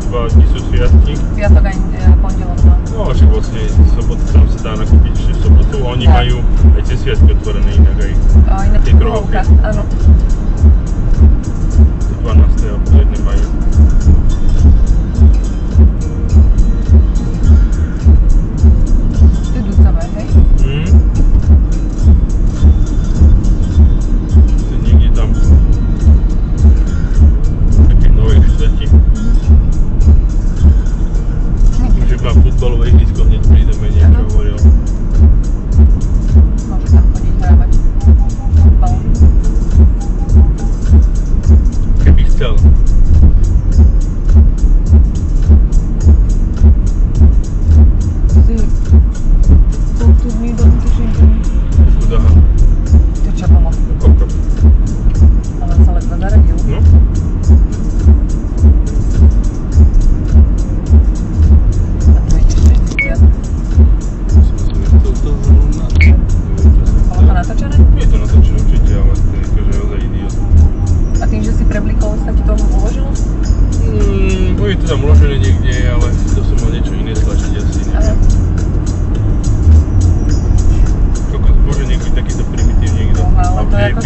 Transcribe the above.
2 dní sú sviatky. Piatok aj pondelok, no. No, že vlastne sobotu tam sa dá nakúpiť ešte v sobotu. Oni majú aj cez sviatky otvorené inak aj Aj na tie krohovky. áno. 12. apríla majú. To je Ducavé, hej? To je niekde tam také nové štvrti. Že má futbalové ihrisko hneď pri dome, niečo hovoril. Môže tam chodiť hrávať futbal. Keby chcel. Kultúrny dom, Kúda. to čo bolo? Koľko? Ale sa ledva zaradil. No. A to ide 60. Bolo to natočené? Je to natočené určite, ale to je akože ozaj idiot. A tým, že si preblikol, sa ti to uložilo? Bude to tam uložené niekde, ale to som mal niečo iné stlačiť asi, neviem. Koľko môže niekto takýto primitívne niekto. Ale to je ako